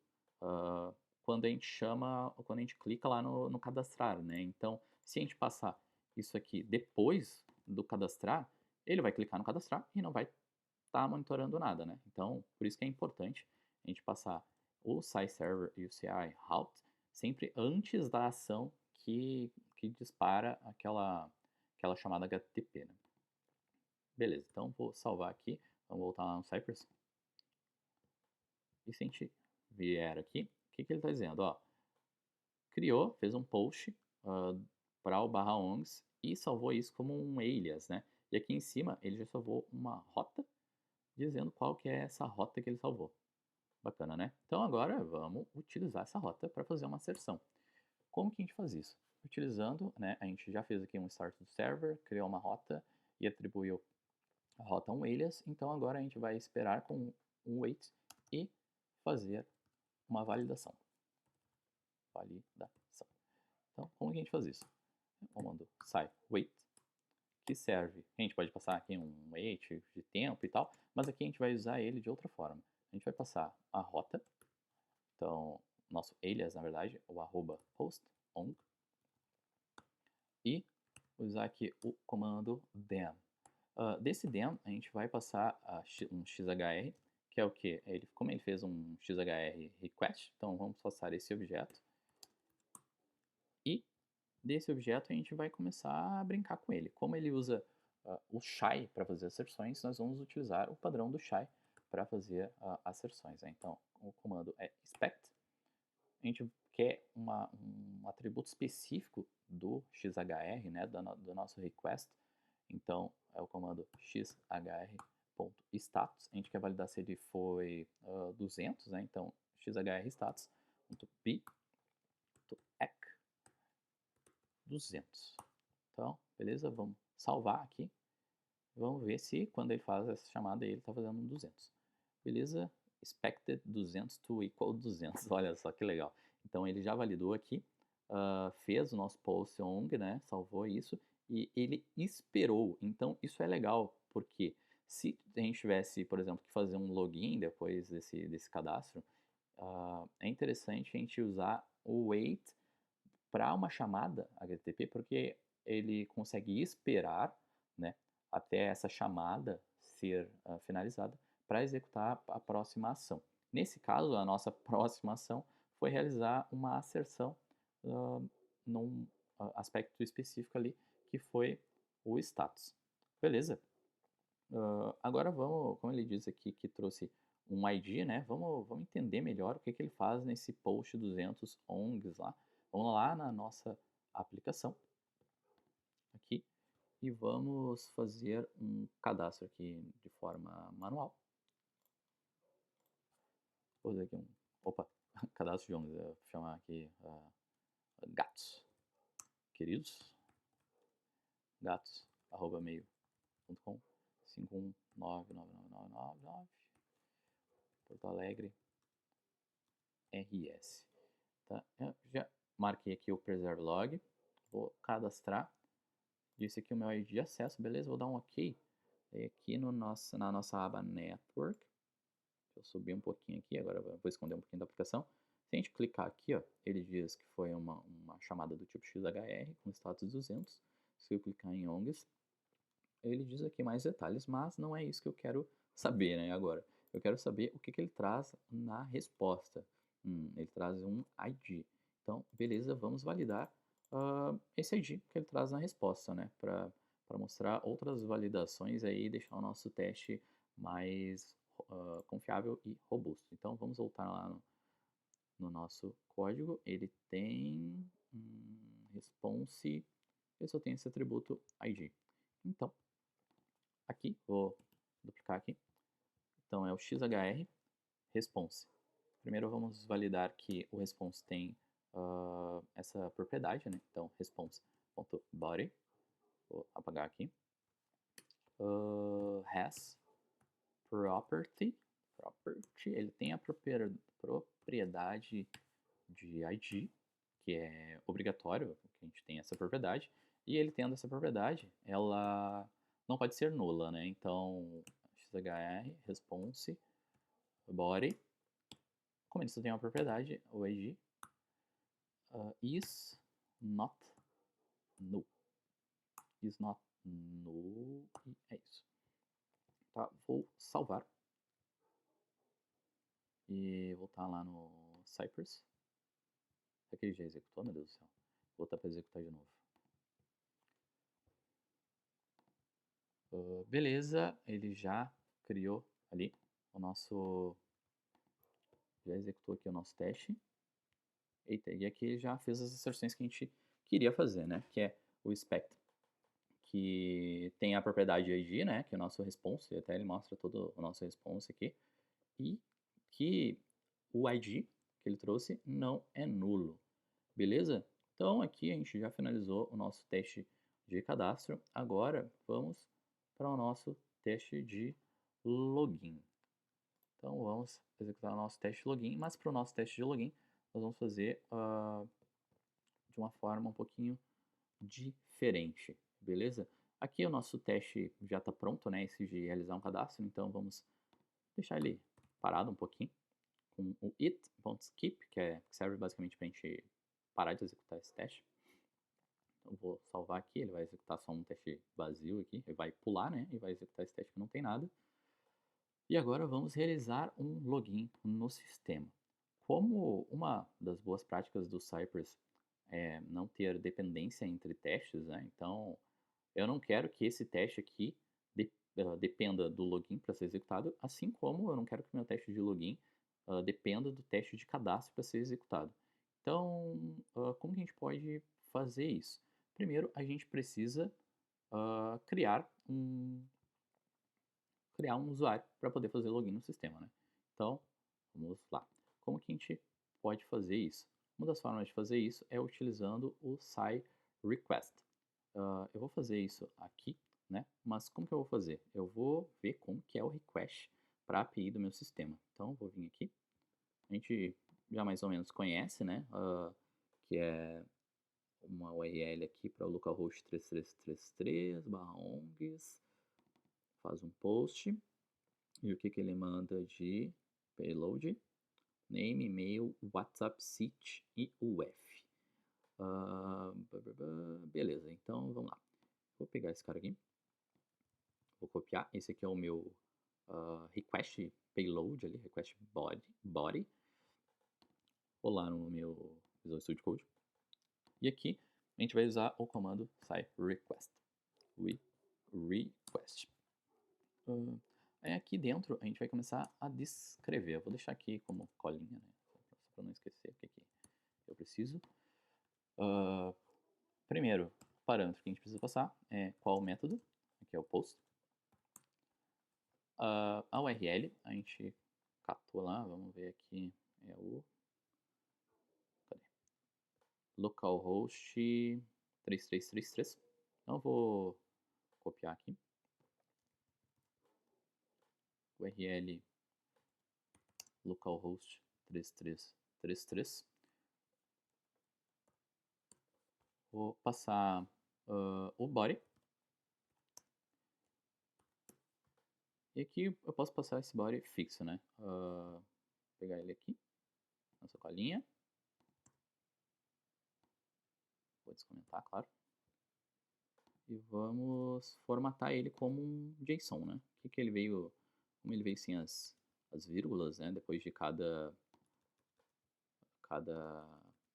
quando a gente clica lá no cadastrar, né? Então, se a gente passar isso aqui depois do cadastrar, ele vai clicar no cadastrar e não vai estar monitorando nada, né? Então, por isso que é importante a gente passar o SciServer e o CI_route sempre antes da ação que dispara aquela chamada HTTP, né? Beleza, então vou salvar aqui, vamos voltar lá no Cypress. E se a gente vier aqui, o que ele está dizendo? Ó, criou, fez um post para o /ongs e salvou isso como um alias, né? E aqui em cima ele já salvou uma rota dizendo qual que é essa rota que ele salvou. Bacana, né? Então agora vamos utilizar essa rota para fazer uma asserção. Como que a gente faz isso? Utilizando, né, a gente já fez aqui um start do server, criou uma rota e atribuiu a rota a um alias, então agora a gente vai esperar com um wait e fazer uma validação. Validação. Então, como que a gente faz isso? O comando sai wait, que serve, a gente pode passar aqui um wait de tempo e tal, mas aqui a gente vai usar ele de outra forma. A gente vai passar a rota, então, nosso alias, na verdade, o arroba host on, e usar aqui o comando dem. Desse dem, a gente vai passar um XHR, que é o que? Como ele fez um XHR request, então vamos passar esse objeto. E desse objeto a gente vai começar a brincar com ele. Como ele usa o shy para fazer asserções, nós vamos utilizar o padrão do shy para fazer asserções. Né? Então, o comando é expect. A gente quer um atributo específico do XHR, né, do nosso request. Então, é o comando xhr.status. A gente quer validar se ele foi 200, né? Então, xhrstatus.b.echo 200. Então, beleza? Vamos salvar aqui. Vamos ver se quando ele faz essa chamada ele está fazendo um 200. Beleza? Expected 200 to equal 200. Olha só que legal. Então, ele já validou aqui, fez o nosso post on, né? Salvou isso e ele esperou. Então, isso é legal, porque se a gente tivesse, por exemplo, que fazer um login depois desse cadastro, é interessante a gente usar o wait para uma chamada HTTP, porque ele consegue esperar, né, até essa chamada ser finalizada para executar a próxima ação. Nesse caso, a nossa próxima ação foi realizar uma asserção num aspecto específico ali, que foi o status. Beleza? Agora vamos, como ele diz aqui que trouxe um ID, né? Vamos entender melhor o que ele faz nesse post 200 ONGs lá. Vamos lá na nossa aplicação aqui e vamos fazer um cadastro aqui de forma manual. Vou fazer aqui cadastro de ONGs, vou chamar aqui gatos, queridos, gatos, @mail.com 5199999 Porto Alegre, RS. Tá? Eu já marquei aqui o preserve log, vou cadastrar, disse aqui o meu ID de acesso, beleza? Vou dar um OK. E aqui na nossa aba Network, eu subi um pouquinho aqui, agora eu vou esconder um pouquinho da aplicação. Se a gente clicar aqui, ó, ele diz que foi uma chamada do tipo XHR com status 200. Se eu clicar em ONGs, ele diz aqui mais detalhes, mas não é isso que eu quero saber, né, agora. Eu quero saber o que ele traz na resposta. Ele traz um ID. Então, beleza, vamos validar esse ID que ele traz na resposta, né, para mostrar outras validações aí e deixar o nosso teste mais confiável e robusto. Então, vamos voltar lá no nosso código. Ele tem response, ele só tem esse atributo ID. Então, aqui, vou duplicar aqui. Então, é o XHR response. Primeiro vamos validar que o response tem essa propriedade, né? Então, response.body, vou apagar aqui. Has property, ele tem a propriedade de ID, que é obrigatório que a gente tenha essa propriedade, e ele tendo essa propriedade, ela não pode ser nula, né? Então, XHR response body, como ele só tem uma propriedade, o ID is not null. Is not null, e é isso. Tá, vou salvar e voltar lá no Cypress. Será que ele já executou, meu Deus do céu? Vou voltar para executar de novo. Beleza, ele já criou ali o nosso... Já executou aqui o nosso teste. Eita, e aqui ele já fez as asserções que a gente queria fazer, né? Que é o expect, que tem a propriedade ID, né? Que é o nosso response, até ele mostra todo o nosso response aqui. E que o ID que ele trouxe não é nulo, beleza? Então aqui a gente já finalizou o nosso teste de cadastro. Agora vamos para o nosso teste de login. Então vamos executar o nosso teste de login, mas para o nosso teste de login nós vamos fazer de uma forma um pouquinho diferente, beleza? Aqui o nosso teste já está pronto, né? Esse de realizar um cadastro, então vamos deixar ele parado um pouquinho com o it.skip, que serve basicamente para a gente parar de executar esse teste. Então vou salvar aqui, ele vai executar só um teste vazio aqui, ele vai pular, né? E vai executar esse teste que não tem nada. E agora vamos realizar um login no sistema. Como uma das boas práticas do Cypress é não ter dependência entre testes, né? Então eu não quero que esse teste aqui dependa do login para ser executado, assim como eu não quero que o meu teste de login dependa do teste de cadastro para ser executado. Então, como que a gente pode fazer isso? Primeiro, a gente precisa criar um usuário para poder fazer login no sistema, né? Então, vamos lá. Como que a gente pode fazer isso? Uma das formas de fazer isso é utilizando o SciRequest. Eu vou fazer isso aqui, né? Mas como que eu vou fazer? Eu vou ver como que é o request para a API do meu sistema. Então, vou vir aqui. A gente já mais ou menos conhece, né? Que é uma URL aqui para o localhost 3333/ongs. Faz um post. E o que que ele manda de payload? Name, e-mail, WhatsApp, seat e UF. Beleza, então vamos lá. Vou pegar esse cara aqui. Vou copiar. Esse aqui é o meu request payload ali, request body. Vou lá no meu Visual Studio Code. E aqui a gente vai usar o comando SciRequest. Request. Aí aqui dentro a gente vai começar a descrever. Eu vou deixar aqui como colinha, né? Só para não esquecer o que eu preciso. Primeiro parâmetro que a gente precisa passar é qual o método. Aqui é o post. A URL a gente catou lá, vamos ver aqui, é o localhost 3333. Então eu vou copiar aqui. URL localhost 3333. Vou passar o body. E aqui eu posso passar esse body fixo, né? Vou pegar ele aqui, nossa colinha. Vou descomentar, claro. E vamos formatar ele como um JSON, né? Que ele veio, como ele veio sem as vírgulas, né? Depois de cada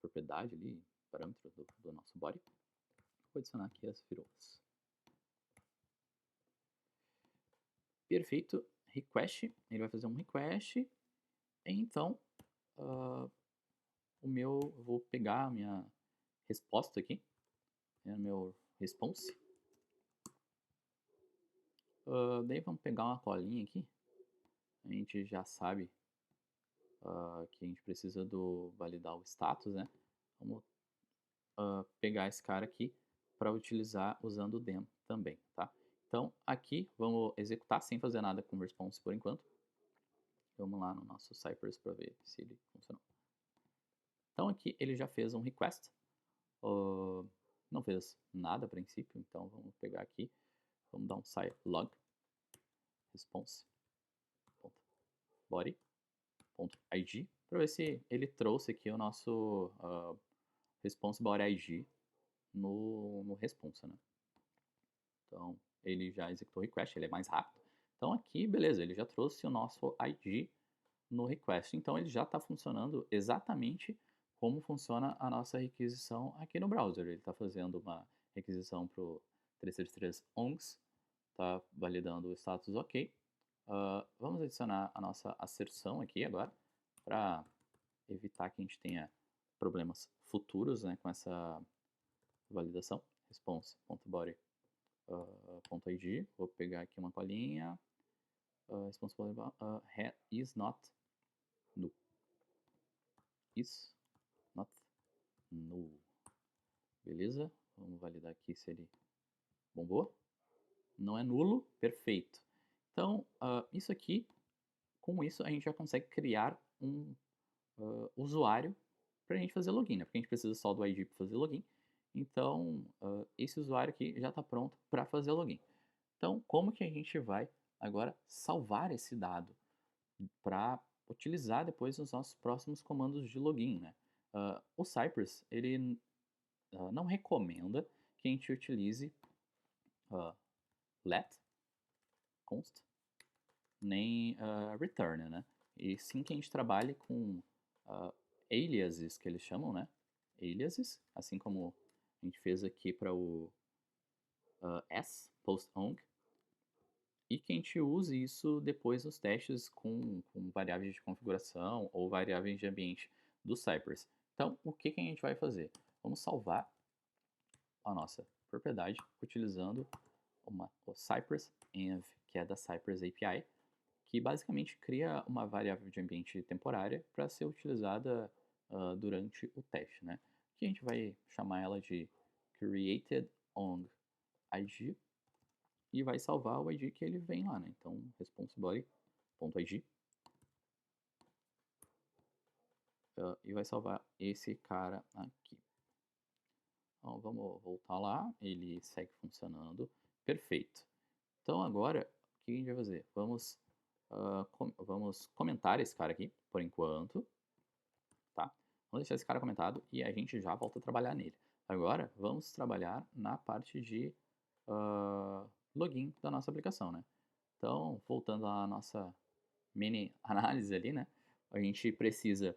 propriedade ali, parâmetro do nosso body. Vou adicionar aqui as vírgulas. Perfeito. Request. Ele vai fazer um request. Então, eu vou pegar a minha resposta aqui. É o meu response. Daí vamos pegar uma colinha aqui. A gente já sabe que a gente precisa validar o status, né? Vamos pegar esse cara aqui para utilizar usando o dem também, tá? Então aqui vamos executar sem fazer nada com o response por enquanto. Vamos lá no nosso Cypress para ver se ele funcionou. Então aqui ele já fez um request, não fez nada a princípio, então vamos pegar aqui, vamos dar um log response.body.id para ver se ele trouxe aqui o nosso response body ID no response, né? Então ele já executou o request, ele é mais rápido. Então aqui, beleza, ele já trouxe o nosso ID no request. Então ele já está funcionando exatamente como funciona a nossa requisição aqui no browser. Ele está fazendo uma requisição para o 333 ongs, está validando o status ok. Vamos adicionar a nossa asserção aqui agora, para evitar que a gente tenha problemas futuros, né, com essa validação. Response.body.id. Vou pegar aqui uma colinha. Response.body is not null. is not null. Beleza? Vamos validar aqui se ele bombou. Não é nulo, perfeito. Então, isso aqui, com isso a gente já consegue criar um usuário para a gente fazer login, né? Porque a gente precisa só do ID para fazer login. Então, esse usuário aqui já está pronto para fazer login. Então, como que a gente vai agora salvar esse dado para utilizar depois nos nossos próximos comandos de login, né? O Cypress, ele não recomenda que a gente utilize let, const, nem return, né? E sim que a gente trabalhe com aliases, que eles chamam, né? Aliases, assim como a gente fez aqui para o post-onc, e que a gente use isso depois nos testes com variáveis de configuração ou variáveis de ambiente do Cypress. Então, o que a gente vai fazer? Vamos salvar a nossa propriedade utilizando o Cypress env, que é da Cypress API, que basicamente cria uma variável de ambiente temporária para ser utilizada durante o teste, né? Que a gente vai chamar ela de createdOnID e vai salvar o ID que ele vem lá, né? Então, response_body.id e vai salvar esse cara aqui. Então, vamos voltar lá, ele segue funcionando, perfeito. Então, agora, o que a gente vai fazer? Vamos comentar esse cara aqui, por enquanto, tá? Vamos deixar esse cara comentado e a gente já volta a trabalhar nele. Agora, vamos trabalhar na parte de login da nossa aplicação, né? Então, voltando à nossa mini análise ali, né? A gente precisa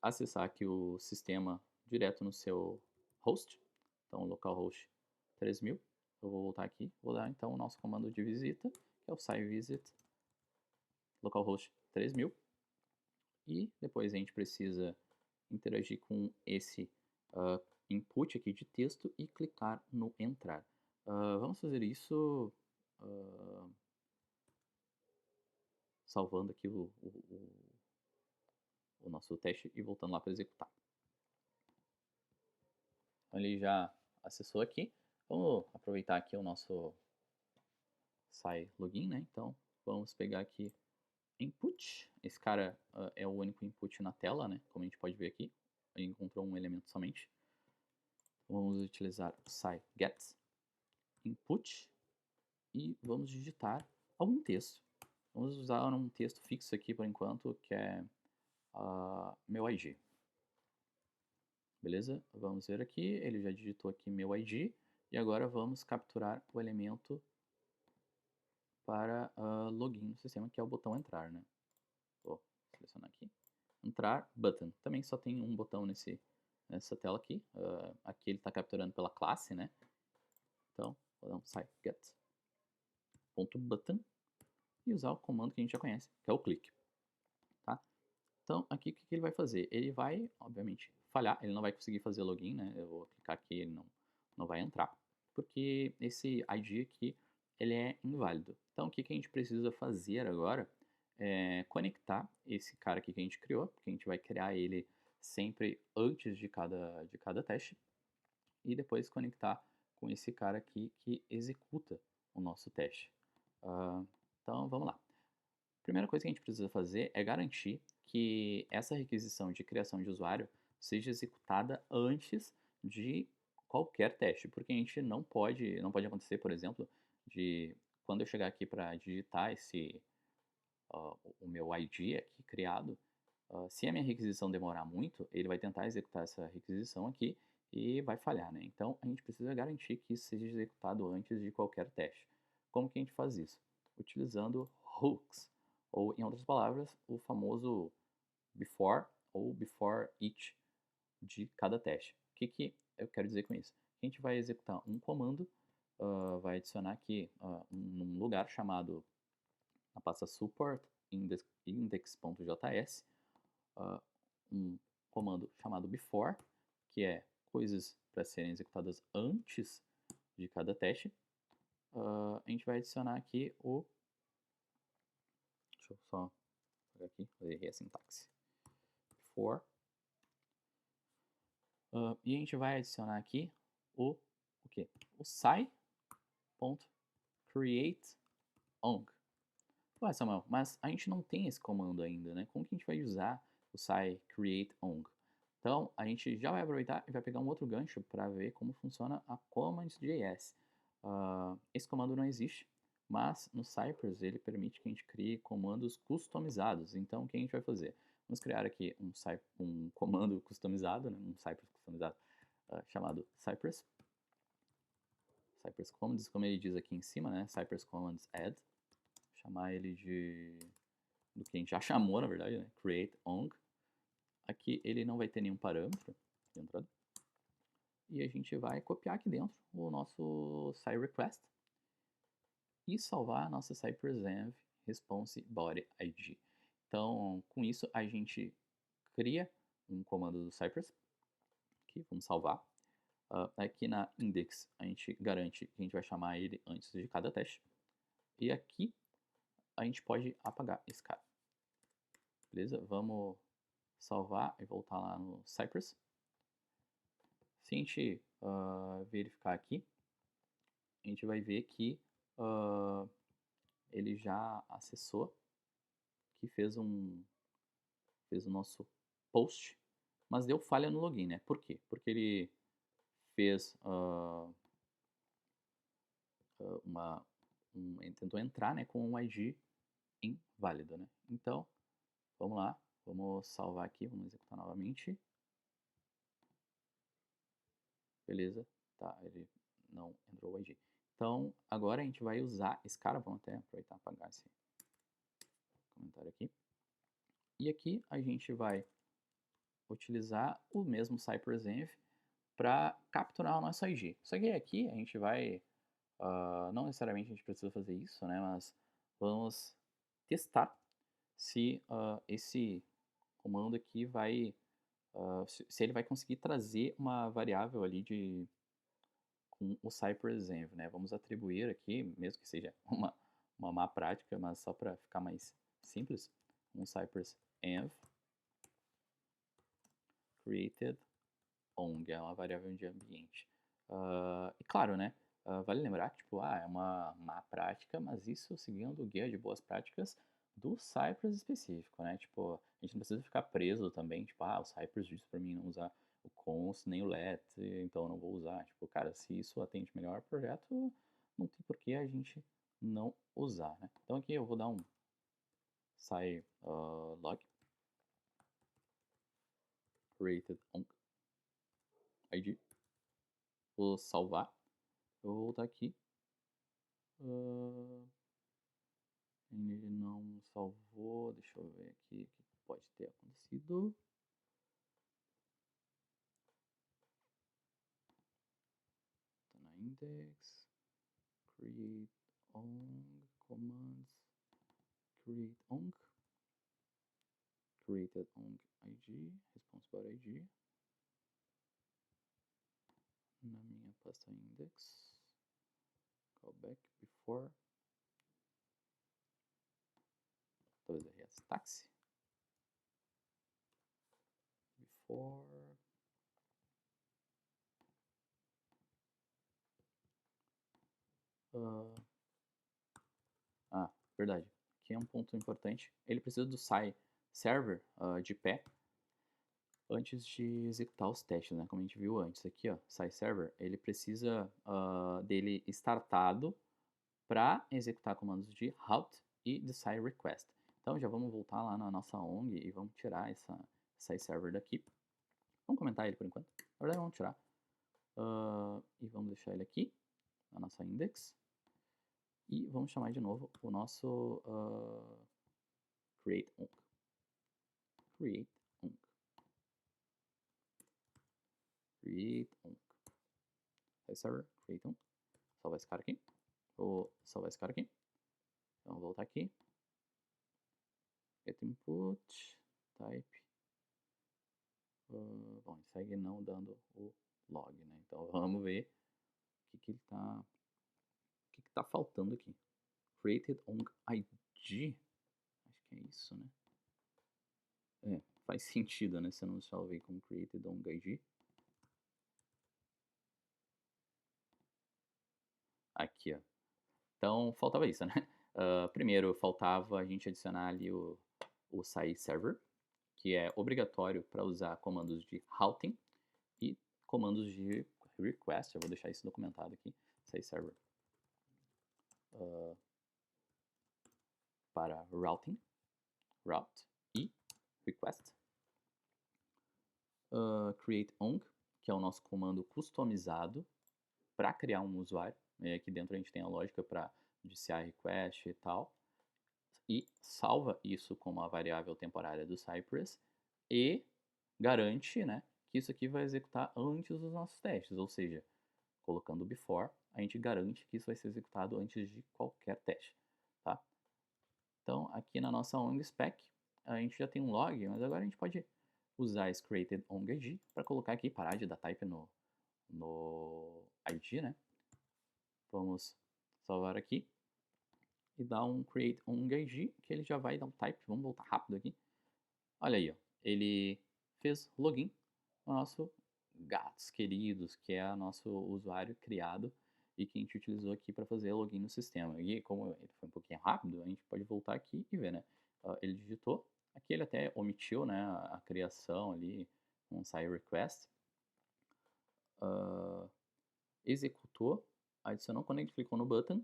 acessar aqui o sistema direto no seu host. Então, localhost 3000. Eu vou voltar aqui, vou dar então o nosso comando de visita, que é o sitevisit localhost 3000. E depois a gente precisa interagir com esse input aqui de texto e clicar no entrar. Vamos fazer isso salvando aqui o nosso teste e voltando lá para executar. Então ele já acessou aqui. Vamos aproveitar aqui o nosso login, né? Então vamos pegar aqui input. Esse cara é o único input na tela, né? Como a gente pode ver aqui. Ele encontrou um elemento somente. Vamos utilizar get input e vamos digitar algum texto. Vamos usar um texto fixo aqui por enquanto, que é meu ID. Beleza? Vamos ver aqui, ele já digitou aqui meu ID e agora vamos capturar o elemento para login no sistema, que é o botão entrar, né? Vou selecionar aqui. Entrar, button. Também só tem um botão nessa tela aqui. Aqui ele está capturando pela classe, né? Então, vou dar um get.button e usar o comando que a gente já conhece, que é o click. Tá? Então, aqui o que ele vai fazer? Ele vai, obviamente, falhar, ele não vai conseguir fazer login, né? Eu vou clicar aqui, ele não vai entrar, porque esse ID aqui, ele é inválido. Então, o que a gente precisa fazer agora é conectar esse cara aqui que a gente criou, porque a gente vai criar ele sempre antes de cada teste, e depois conectar com esse cara aqui que executa o nosso teste. Então, vamos lá. A primeira coisa que a gente precisa fazer é garantir que essa requisição de criação de usuário seja executada antes de qualquer teste, porque a gente não pode acontecer, por exemplo, de quando eu chegar aqui para digitar o meu ID aqui criado, se a minha requisição demorar muito, ele vai tentar executar essa requisição aqui e vai falhar, né? Então, a gente precisa garantir que isso seja executado antes de qualquer teste. Como que a gente faz isso? Utilizando hooks, ou, em outras palavras, o famoso before ou before each de cada teste. O que eu quero dizer com isso? A gente vai executar um comando, vai adicionar aqui num lugar chamado, na pasta support index.js, um comando chamado before, que é coisas para serem executadas antes de cada teste. A gente vai adicionar aqui deixa eu só pegar aqui, errei a sintaxe. Before E a gente vai adicionar aqui o quê? O sai.createOng. Ué, Samuel, mas a gente não tem esse comando ainda, né? Como que a gente vai usar o sai.createOng? Então, a gente já vai aproveitar e vai pegar um outro gancho para ver como funciona a commands.js. Esse comando não existe, mas no Cypress ele permite que a gente crie comandos customizados. Então, o que a gente vai fazer? Vamos criar aqui um comando customizado, né? Um Cypress customizado chamado Cypress. Cypress Commands, como ele diz aqui em cima, né? Cypress Commands add. Chamar ele do que a gente já chamou, na verdade, né? Create ONG. Aqui ele não vai ter nenhum parâmetro de entrada. E a gente vai copiar aqui dentro o nosso SciRequest e salvar a nossa CypressEnv response body ID. Então, com isso, a gente cria um comando do Cypress, que vamos salvar. Aqui na index, a gente garante que a gente vai chamar ele antes de cada teste. E aqui, a gente pode apagar esse cara. Beleza? Vamos salvar e voltar lá no Cypress. Se a gente verificar aqui, a gente vai ver que ele já acessou, que fez o nosso post, mas deu falha no login, né? Por quê? Porque ele fez ele tentou entrar, né, com um ID inválido, né? Então, vamos lá, vamos salvar aqui, vamos executar novamente. Beleza, tá, ele não entrou o ID. Então, agora a gente vai usar esse cara, vamos até aproveitar e apagar esse comentário aqui. E aqui a gente vai utilizar o mesmo CypressEnv para capturar o nosso ID. Só que aqui a gente vai, não necessariamente a gente precisa fazer isso, né, mas vamos testar se esse comando aqui vai, se ele vai conseguir trazer uma variável ali com o CypressEnv, né? Vamos atribuir aqui, mesmo que seja uma má prática, mas só para ficar mais simples, um CypressEnv created ONG, é uma variável de ambiente. E claro, né? Vale lembrar que, tipo, é uma má prática, mas isso seguindo o guia de boas práticas do Cypress específico, né? Tipo, a gente não precisa ficar preso também, tipo, o Cypress disse pra mim não usar o const nem o let, então eu não vou usar. Tipo, cara, se isso atende melhor ao projeto, não tem por que a gente não usar, né? Então aqui eu vou dar um log created on id, vou salvar, eu vou voltar aqui. Ele não salvou, deixa eu ver aqui o que pode ter acontecido. Tá na index, create ong, commands, create ong, created ong id, response bar id, na minha pasta index, callback before, talvez rs taxi, before, verdade, aqui é um ponto importante, ele precisa do server de pé antes de executar os testes, né? Como a gente viu antes aqui, ó, server, ele precisa dele startado para executar comandos de route e de request. Então já vamos voltar lá na nossa ONG e vamos tirar essa server daqui. Vamos comentar ele por enquanto. Na verdade vamos tirar. E vamos deixar ele aqui, na nossa index. E vamos chamar de novo o nosso create onc. Create onc. Create onc. Server, create onc. Salvar esse cara aqui. Vou salvar esse cara aqui. Então, vou voltar aqui. Get input, type. Bom, ele segue não dando o log, né? Então vamos ver o que ele tá. O que tá faltando aqui. Created on ID. Acho que é isso, né? Faz sentido, né? Se eu não salvei como created on ID. Então, faltava isso, né? Primeiro, faltava a gente adicionar ali o SAI Server, que é obrigatório para usar comandos de routing e comandos de request. Eu vou deixar isso documentado aqui. SAI Server para routing, route e request. Create ong, que é o nosso comando customizado para criar um usuário. Aqui dentro a gente tem a lógica para DCI request e tal. E salva isso como a variável temporária do Cypress e garante, né, que isso aqui vai executar antes dos nossos testes, ou seja, colocando before, a gente garante que isso vai ser executado antes de qualquer teste, tá? Então, aqui na nossa ong spec, a gente já tem um log, mas agora a gente pode usar esse created ong ID para colocar aqui, parar de dar type no ID, né? Vamos salvar aqui e dar um create ong ID, que ele já vai dar um type. Vamos voltar rápido aqui. Olha aí, ó. Ele fez login no nosso gatos queridos, que é o nosso usuário criado e que a gente utilizou aqui para fazer login no sistema. E como ele foi um pouquinho rápido, a gente pode voltar aqui e ver, né? Ele digitou, aqui ele até omitiu, né, a criação ali, um SAI request, executou, adicionou quando a gente clicou no button,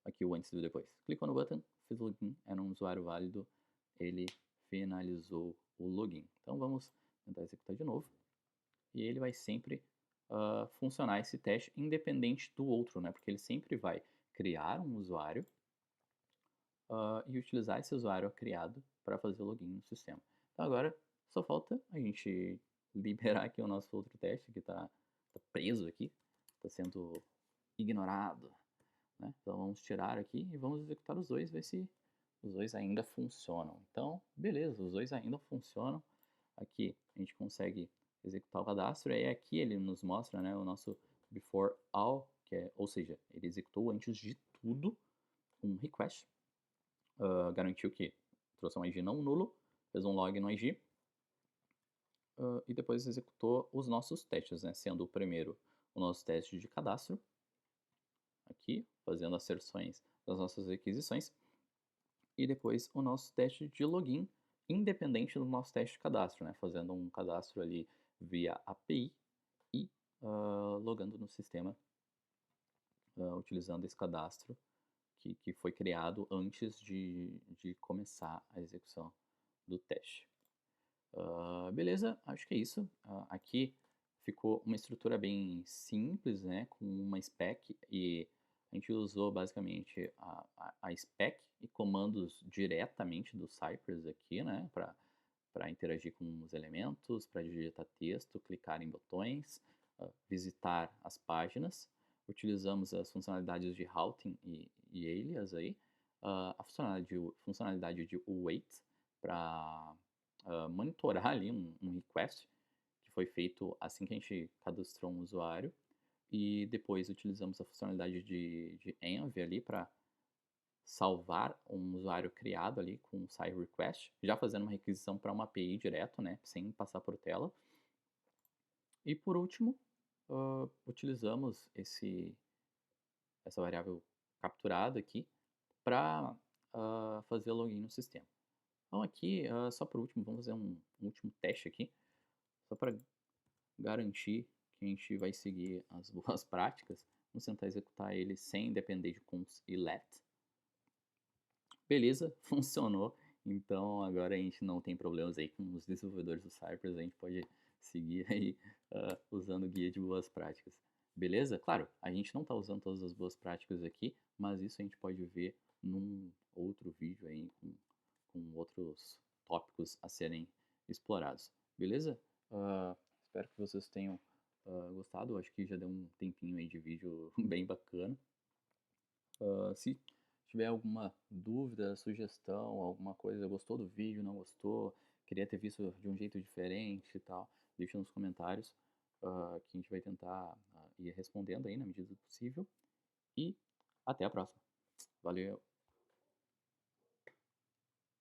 aqui o antes e o depois. Clicou no button, fez login, era um usuário válido, ele finalizou o login. Então vamos tentar executar de novo. E ele vai sempre funcionar esse teste independente do outro, né? Porque ele sempre vai criar um usuário e utilizar esse usuário criado para fazer o login no sistema. Então agora só falta a gente liberar aqui o nosso outro teste que está preso aqui, está sendo ignorado. Né? Então vamos tirar aqui e vamos executar os dois, ver se os dois ainda funcionam. Então, beleza, os dois ainda funcionam. Aqui a gente consegue executar o cadastro e aí aqui ele nos mostra, né, o nosso before all, que é, ou seja, ele executou antes de tudo um request, garantiu que trouxe um ID não nulo, fez um log no IG e depois executou os nossos testes, né, sendo o primeiro o nosso teste de cadastro, aqui, fazendo asserções das nossas requisições, e depois o nosso teste de login, independente do nosso teste de cadastro, né? Fazendo um cadastro ali via API e logando no sistema utilizando esse cadastro que foi criado antes de começar a execução do teste. Beleza, acho que é isso. Aqui ficou uma estrutura bem simples, né? Com uma spec e a gente usou basicamente a spec e comandos diretamente do Cypress aqui, né? Para interagir com os elementos, para digitar texto, clicar em botões, visitar as páginas. Utilizamos as funcionalidades de routing e alias aí. A funcionalidade de wait para monitorar ali um request que foi feito assim que a gente cadastrou um usuário. E depois utilizamos a funcionalidade de env ali para salvar um usuário criado ali com um SAI request, já fazendo uma requisição para uma API direto, né, sem passar por tela. E por último, utilizamos essa variável capturada aqui para fazer login no sistema. Então aqui, só por último, vamos fazer um último teste aqui, só para garantir que a gente vai seguir as boas práticas. Vamos tentar executar ele sem depender de const e let. Beleza, funcionou. Então agora a gente não tem problemas aí com os desenvolvedores do Cypress, a gente pode seguir aí usando o guia de boas práticas. Beleza? Claro, a gente não está usando todas as boas práticas aqui, mas isso a gente pode ver num outro vídeo aí com outros tópicos a serem explorados. Beleza? Espero que vocês tenham gostado. Acho que já deu um tempinho aí de vídeo bem bacana. Se tiver alguma dúvida, sugestão, alguma coisa, gostou do vídeo, não gostou, queria ter visto de um jeito diferente e tal, deixa nos comentários que a gente vai tentar ir respondendo aí na medida do possível. E até a próxima. Valeu!